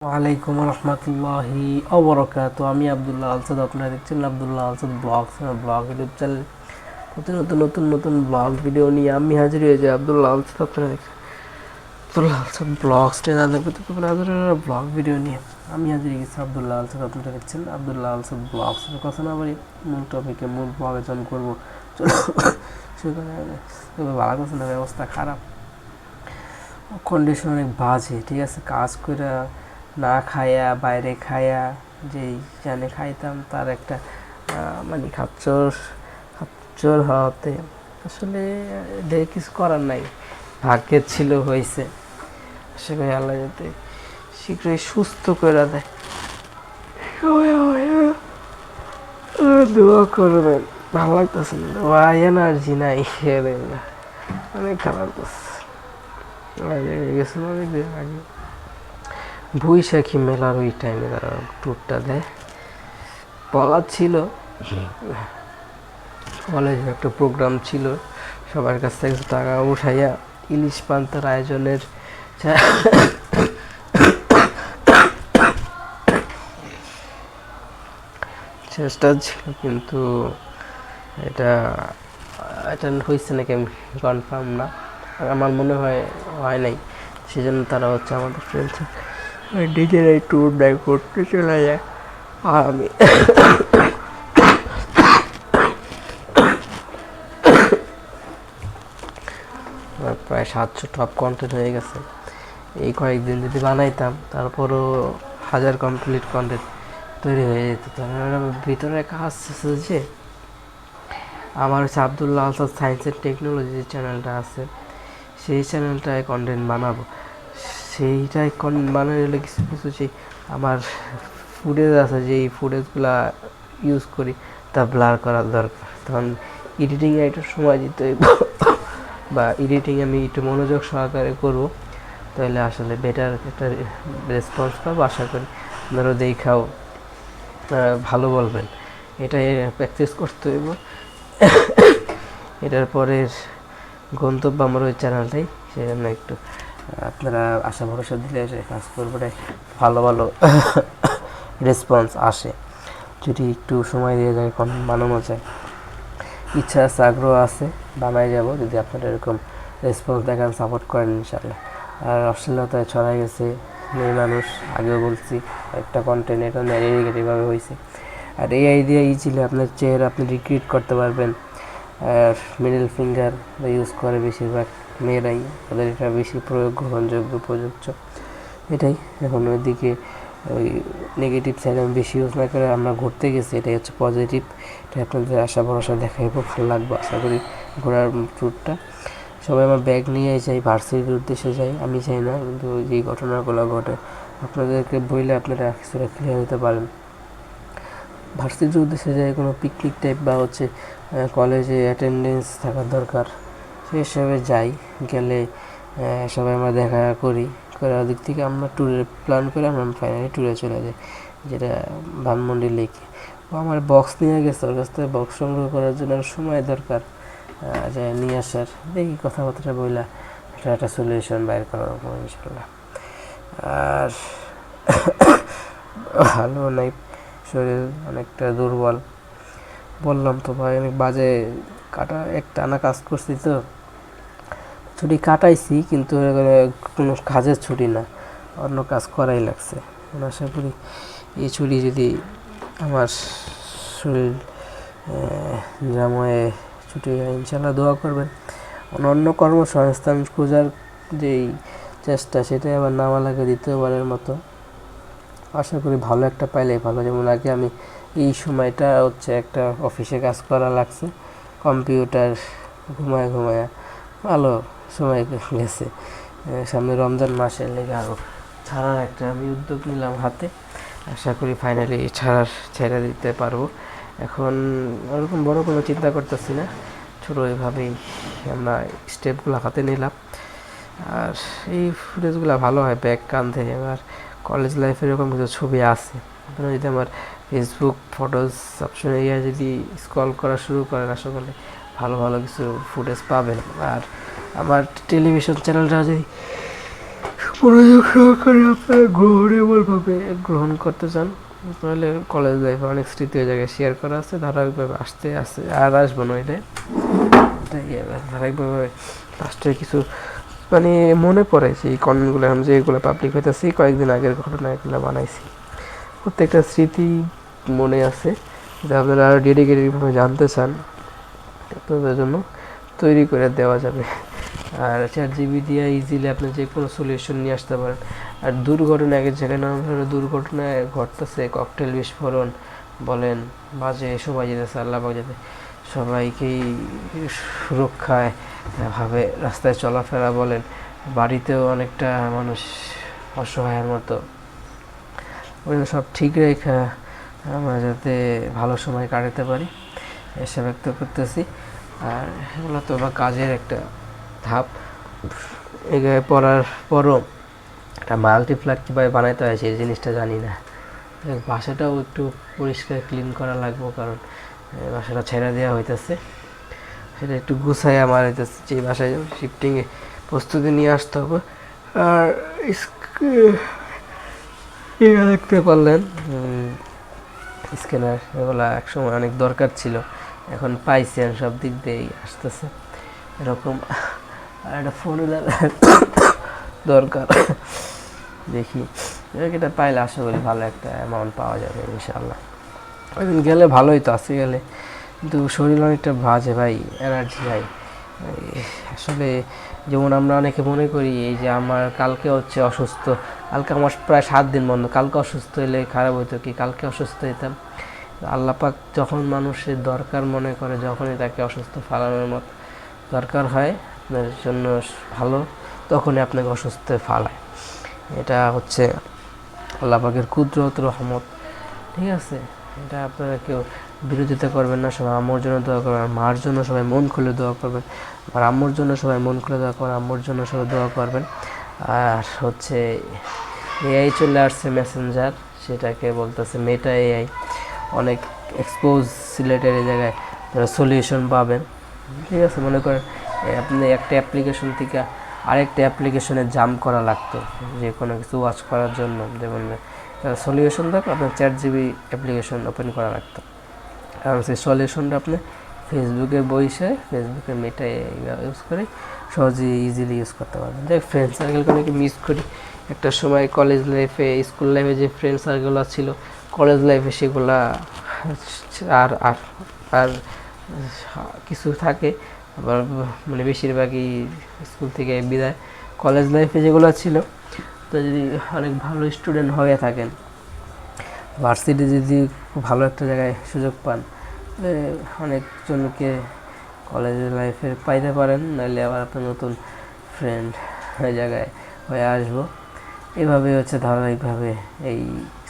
ওয়ালাইকুম রহমতুল্লাহি ওবরাকাতু। আমি আবদুল্লাহ আলসাদ, আপনারা দেখছেন আবদুল্লাহ আলসাদ ব্লগ ইউটিউব চ্যানেল। প্রতিনিয়ত নতুন নতুন ব্লগ ভিডিও নিয়ে আমি হাজির হয়ে যাই। আবদুল্লাহ আলসাদ, আপনারা দেখছেন Abdullah Alsad vlogs channel vlog video নিয়ে আমি হাজির হয়ে গেছি। আবদুল্লাহ আলসাদ, আপনারা দেখছেন আবদুল্লাহ আলসাদ ব্লগস। কথা না বলি, মূল টপিকে মূল ব্লগে জয়েন করবো। চলো ভালো করছে না, ব্যবস্থা খারাপ, কন্ডিশন অনেক বাজে। ঠিক আছে, কাজ করে না খায়া বাইরে খায়া যেই জানে খাইতাম, তার একটা মানে খাচ্চর হওয়াতে আসলে কিছু করার নাই। ভাগ্যের ছিল হয়েছে, আসলে আল্লাহ যাতে শীঘ্রই সুস্থ করে দেয়, দোয়া করবেন। ভালো লাগতেছে না ভাই, এনার্জি নাই, অনেক খারাপ গেছিল অনেক দিন আগে। বৈশাখী মেলার ওই টাইমে তারা ট্যুরটা দেয়, বলা ছিল কলেজে একটা প্রোগ্রাম ছিল, সবার কাছ থেকে টাকা উঠাইয়া ইলিশ পান্তার আয়োজনের চেষ্টা ছিল, কিন্তু এটা এটা হয়েছে নাকি আমি কনফার্ম না, আমার মনে হয় নাই। সেজন্য তারা হচ্ছে আমাদের ফ্রেন্ড নিজেরাই ট্যুর দেয়, করতে চলে যায়। আর আমি প্রায় 700 টপ কন্টেন্ট হয়ে গেছে। এই কয়েকদিন যদি বানাইতাম, তারপরও 1000 কমপ্লিট কন্টেন্ট তৈরি হয়ে যেত। তার ভিতরে কাজ আছে যে আমার হচ্ছে আবদুল্লাহ আলসাদ সায়েন্স অ্যান্ড টেকনোলজি যে চ্যানেলটা আছে, সেই চ্যানেলটায় কন্টেন্ট বানাবো। সেইটাই বানানো হলে কিছু কিছু যে আমার ফুটেজ আছে, যেই ফুটেজগুলো ইউজ করি তা ব্লার করার দরকার। তখন এডিটিংয়ে একটু সময় দিতে হইব, বা এডিটিং আমি একটু মনোযোগ সহকারে করব, তাহলে আসলে বেটার একটা রেসপন্স পাবো। আশা করি আপনারাও দেখাও ভালো বলবেন। এটাই প্র্যাকটিস করতে হইব। এটার পরের গন্তব্য আমার ওই চ্যানেলটাই, সেজন্য একটু আপনারা আশা ভরসা দিলে কাজ করবে, ভালো ভালো রেসপন্স আসে। যদি একটু সময় দিয়ে যায়, কন্টেন্ট বানানো যায়, ইচ্ছা আছে, আগ্রহ আছে, বানাই যাব যদি আপনারা এরকম রেসপন্স দেখান, সাপোর্ট করেন ইনশাল্লাহ। আর অশ্লীলতায় ছড়াই গেছে মেয়ে মানুষ, আগেও বলছি, একটা কন্টেন্ট এটা নেগেটিভভাবে হয়েছে। আর এই আইডিয়া ছিল আপনার চেহারা আপনি রিক্রিয়েট করতে পারবেন। আর মিডল ফিঙ্গার ইউজ করে বেশিরভাগ মেয়েরাই, তাদের এটা বেশি গ্রহণযোগ্য প্রযোজ্য। এটাই এখন ওইদিকে ওই নেগেটিভ সাইড আমি বেশি ইউজ না করে আমরা ঘুরতে গেছি, এটাই হচ্ছে পজিটিভ। এটা আপনাদের আশা ভরসা দেখাইব, ভালো লাগবে আশা করি ঘোরার ট্যুরটা। সবাই আমার ব্যাগ নিয়ে যাই, ভার্সিটির উদ্দেশ্যে যাই, আমি চাই না, কিন্তু যেই ঘটনাগুলো ঘটে আপনাদেরকে বইলে আপনারা কিছুটা ক্লিয়ার হতে পারেন। ভার্সিটির উদ্দেশ্যে যাই, কোনো পিকনিক টাইপ বা হচ্ছে কলেজে অ্যাটেন্ডেন্স থাকার দরকার, সেই হিসাবে যাই। গেলে সবাই আমরা দেখা করি, করে ওদিক থেকে আমরা ট্যুরের প্ল্যান করে আমরা ফাইনালি ট্যুরে চলে যাই, যেটা ধানমন্ডি লেকে। ও আমার বক্স নিয়ে গেছে, ওর কাছ থেকে বক্স সংগ্রহ করার জন্য সময় দরকার, যে নিয়ে আসার দেখি কথাবার্তা বইলা এটা একটা সলিউশন বাইর করার উপর ইনশাল্লাহ। আর ভালো নাই, শরীর অনেকটা দুর্বল, বললাম তো ভাই, অনেক বাজে কাটা এক টানা কাজ করছি, তো ছুটি কাটাইছি, কিন্তু কোনো কাজের ছুটি না, অন্য কাজ করাই লাগছে। আশা করি এই ছুটি যদি আমার শরীর জামায় ছুটি ইনশাল্লাহ দোয়া করবেন। অন্য কর্মসংস্থান খোঁজার যেই চেষ্টা, সেটাই আবার নামা লাগে দ্বিতীয়বারের মতো। আশা করি ভালো একটা পাইলেই ভালো। যেমন আগে আমি এই সময়টা হচ্ছে একটা অফিসে কাজ করা লাগছে, কম্পিউটার ঘুমায় ভালো সময় গেছে। সামনে রমজান মাসের লেগে আরও ছাড়ার একটা আমি উদ্যোগ নিলাম হাতে, আশা করি ফাইনালি ছেড়ে দিতে পারবো। এখন ওরকম বড় কোনো চিন্তা করতেছি না, ছোটো এইভাবেই আমরা স্টেপগুলো হাতে নিলাম। আর এই ফুটেজগুলো ভালো হয় ব্যাক কান্ধে। এবার কলেজ লাইফের এরকম কিছু ছবি আছে, আপনারা যদি আমার ফেসবুক ফটোজ অপশনে যদি স্ক্রল করা শুরু করেন, আশা করি ভালো ভালো কিছু ফুটেজ পাবেন। আর আমার টেলিভিশন চ্যানেলটা যদি মনোযোগ সহকারে আপনারা গ্রহণেবলভাবে গ্রহণ করতে চান, তাহলে কলেজ লাইফে অনেক স্মৃতি ওই জায়গায় শেয়ার করা আছে। ধারাবাহিকভাবে আসতে আসতে আর আসবো না, এটাই ধারাবাহিকভাবে লাস্টে কিছু মানে মনে পড়ে যে এই কন্টেন্টগুলো আমি যেগুলো পাবলিক হইতেছি কয়েকদিন আগের ঘটনা এগুলো বানাইছি, প্রত্যেকটা স্মৃতি মনে আছে। যা আপনারা আরও ডেডিকেটেডভাবে জানতে চান আপনাদের জন্য তৈরি করে দেওয়া যাবে। আর ChatGPT দিয়ে ইজিলি আপনি যে কোনো সলিউশন নিয়ে আসতে পারেন। আর দুর্ঘটনা যেখানে দুর্ঘটনা ঘটতেছে, ককটেল বিস্ফোরণ বলেন, বাজে সবাই যেতেছে, আল্লাহ পাক যাতে সবাইকেই সুরক্ষায় ভাবে রাস্তায় চলাফেরা বলেন, বাড়িতেও অনেকটা মানুষ অসহায়ের মতো, ওগুলো সব ঠিক রেখে আমরা যাতে ভালো সময় কাটাতে পারি এসে ব্যক্ত করতেছি। আর এগুলো তো বা কাজের একটা ধাপ, এগুলো পড়ার পরও একটা মাল্টিপ্লাগ কীভাবে বানাইতে হয় সেই জিনিসটা জানি না। বাসাটাও একটু পরিষ্কার ক্লিন করা লাগবো, কারণ বাসাটা ছেড়ে দেওয়া হইতেছে, সেটা একটু গুছাই আমার হইতেছে যে বাসায় শিফটিংয়ে প্রস্তুতি নিয়ে আসতে হবে। আর দেখতে পারলেন স্ক্যানার, এগুলো একসময় অনেক দরকার ছিল, এখন পাইছি আর সব দিক দিয়েই আসতেছে এরকম। আর একটা ফোন দরকার, দেখি এটা পাইলে আশা করি ভালো একটা অ্যামাউন্ট পাওয়া যাবে ইনশাআল্লাহ। ওইদিন গেলে ভালোই তো, আসে গেলে কিন্তু শরীর অনেকটা ভাজে ভাই, এনার্জি ভাই। আসলে যেমন আমরা অনেকে মনে করি এই যে আমার কালকে হচ্ছে অসুস্থ, কালকে আমার প্রায় 7 দিন বন্ধ, কালকে অসুস্থ হলে খারাপ হতো কি, কালকে অসুস্থ হইতাম। আল্লাহ পাক যখন মানুষের দরকার মনে করে, যখনই তাকে অসুস্থ ফালানোর মতো দরকার হয় আপনার জন্য ভালো, তখনই আপনাকে অসুস্থ ফালায়। এটা হচ্ছে আল্লাহ পাকের কুদরত রহমত, ঠিক আছে? এটা আপনারা কেউ বিরোধিতা করবেন না। সবাই আম্মুর জন্য দোয়া করবেন, মার জন্য সবাই মন খুলে দোয়া করবেন, আর আম্মুর জন্য সবাই মন খুলে দোয়া করবেন, আম্মুর জন্য সবাই দোয়া করবেন। আর হচ্ছে এআই চলে আসছে মেসেঞ্জার, সেটাকে বলতেছে মেটা এআই, অনেক এক্সপোজ সিলেটের এই জায়গায় সলিউশন পাবেন, ঠিক আছে? মনে করেন আপনি একটা অ্যাপ্লিকেশন থেকে আরেকটা অ্যাপ্লিকেশনে জাম্প করা লাগতো যে কোনো কিছু ওয়াচ করার জন্য, যেমন সলিউশন থাকলে আপনার ChatGPT অ্যাপ্লিকেশন ওপেন করা লাগতো, কারণ সেই সলিউশনটা আপনি ফেসবুকে বসে ফেসবুকে মেটা ইউজ করে সহজেই ইজিলি ইউজ করতে পারবেন। দেখ ফ্রেন্ড সার্কেলকে অনেকে মিস করি, একটা সময় কলেজ লাইফে স্কুল লাইফে যে ফ্রেন্ড সার্কেলগুলো ছিল, কলেজ লাইফে সেগুলা আর আর আর কিছু থাকে, আবার মানে বেশিরভাগই স্কুল থেকে বিদায়। কলেজ লাইফে যেগুলো ছিল, তো যদি অনেক ভালো স্টুডেন্ট হয়ে থাকেন, ভার্সিটি যদি খুব ভালো একটা জায়গায় সুযোগ পান, অনেকজনকে কলেজ লাইফে পাইতে পারেন, নাহলে আবার আপনার নতুন ফ্রেন্ড ওই জায়গায় হয়ে আসবো। এইভাবে হচ্ছে ধারাবাহিকভাবে এই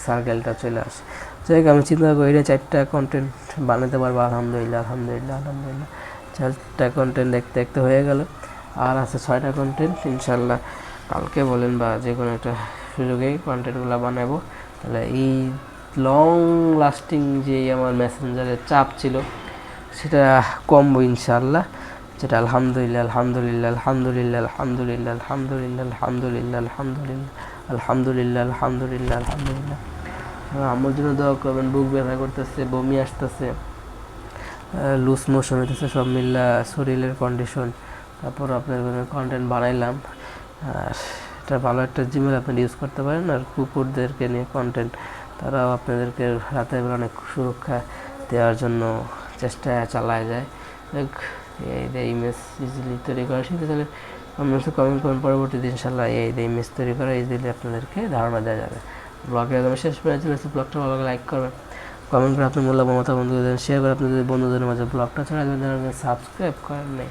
সার্কেলটা চলে আসে। যাই হোক, আমি চিন্তা করি এটা 4টা কন্টেন্ট বানাতে পারবো, আলহামদুলিল্লাহ আলহামদুলিল্লাহ আলহামদুলিল্লাহ। 4টা কন্টেন্ট দেখতে দেখতে হয়ে গেল, আর আছে 6টা কন্টেন্ট। ইনশাল্লাহ কালকে বলেন বা যে কোনো একটা সুযোগেই কন্টেন্টগুলো বানাবো, তাহলে এই লং লাস্টিং যে আমার মেসেঞ্জারের চাপ ছিল সেটা কমবো ইনশাআল্লাহ। যেটা আলহামদুলিল্লাহ আলহামদুলিল্লাহ আলহামদুলিল্লাহ আলহামদুলিল্লাহ আলহামদুলিল্লাহ আলহামদুলিল্লাহ আলহামদুলিল্লাহ আলহামদুলিল্লাহ আলহামদুলিল্লাহ আলহামদুলিল্লাহ। আমার জন্য দোয়া করবেন, বুক ব্যথা করতেছে, বমি আসতেছে, লুজ মোশন হইতেছে, সব মিল্লা শরীরের কন্ডিশন। তারপর আপনার কন্টেন্ট বানাইলাম, আর এটা ভালো একটা জিমেল আপনি ইউজ করতে পারেন। আর কুকুরদেরকে নিয়ে কন্টেন্ট, তারাও আপনাদেরকে রাতের বেলা অনেক সুরক্ষা দেওয়ার জন্য চেষ্টা চালায় যায়। এই ইমেজ ইজিলি তৈরি করা শিখতে চাইলে আপনার কমেন্ট করেন, পরবর্তীতে ইনশাল্লাহ এই ইমেজ তৈরি করা ইজিলি আপনাদেরকে ধারণা দেওয়া যাবে। ব্লগে একদম শেষ পেয়ে চলেছে, ব্লগটা ভালো লাগে লাইক করবেন, কমেন্ট করে আপনার মূল্যবান মতামত বন্ধুদের শেয়ার করে আপনাদের বন্ধুদের মাঝে ব্লগটা ছাড়া যারা সাবস্ক্রাইব করেন নাই,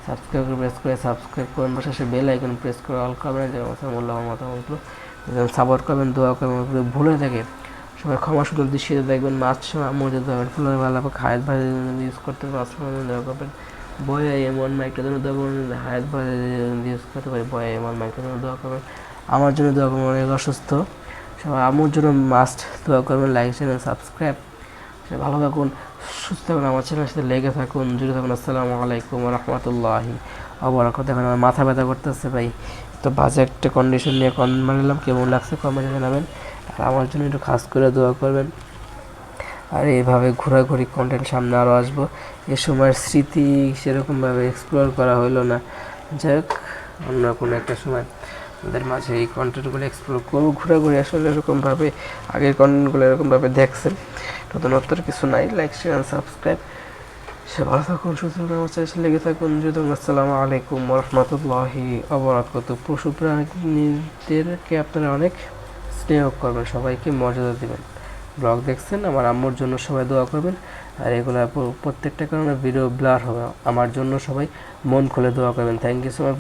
সাবস্ক্রাইব করে প্রেস করে সাবস্ক্রাইব করেন, পাশে বেল আইকন প্রেস করে অল করবেন, যারা মূল্যবান মতামতগুলো সাপোর্ট করবেন, দোয়া করবেন। ভুলে থাকে সবাই ক্ষমা সুন্দর দৃষ্টিতে দেখবেন। মাছ সময় মজুদ হবেন, ফুলের ভালো হায়াত ভাই ইউজ করতে মাছ সময় দোয়া করবেন। বয়ে এমন মাইকটার জন্য দোয়া করবেন, হায়াত ভাই ইউজ করতে পারি, বয়ে এমন মাইকটার জন্য দোয়া করবেন। আমার জন্য দোয়া করবেন, অনেক অসুস্থ সবাই, আমার জন্য মাস্ট দোয়া করবেন। লাইক চ্যানেল সাবস্ক্রাইব, ভালো থাকুন, সুস্থ থাকুন, আমার চ্যানেলের সাথে লেগে থাকুন, জুড়ে থাকুন। আসসালামু আলাইকুম রহমতুল্লাহি ওয়া বারাকাতুহু। এখন আমার মাথা ব্যথা করতেছে ভাই, তো বাজে একটা কন্ডিশন নিয়ে কমেন্ট মারলাম, কেমন লাগছে কমেন্টে জানাবেন। আর আমার জন্য একটু খাস করে দোয়া করবেন। আর এইভাবে ঘোরাঘুরি কন্টেন্ট সামনে আরও আসবো। এ সময়ের স্মৃতি সেরকমভাবে এক্সপ্লোর করা হলো না, যাই হোক অন্য কোনো একটা সময় আমাদের মাঝে এই কন্টেন্টগুলো এক্সপ্লোর করবো। ঘোরাঘুরি আসলে এরকমভাবে আগের কন্টেন্টগুলো এরকমভাবে দেখছেন, নতুনত্বর কিছু নাই। Like, share, subscribe. সে ভালো থাকুন, সুস্থ থাকুন, আমার চাইছে লেগে থাকুন। আসসালামু আলাইকুম রহমতুল্লাহি ওয়াবারাকাতুহু। পশু প্রাণীদেরকে আপনারা অনেক স্নেহ করবেন, সবাইকে মর্যাদা দেবেন। ব্লগ দেখছেন, আমার আম্মুর জন্য সবাই দোয়া করবেন। আর এগুলো প্রত্যেকটা কারণে ভিডিও ব্লার হবে, আমার জন্য সবাই মন খুলে দোয়া করবেন। Thank you so much.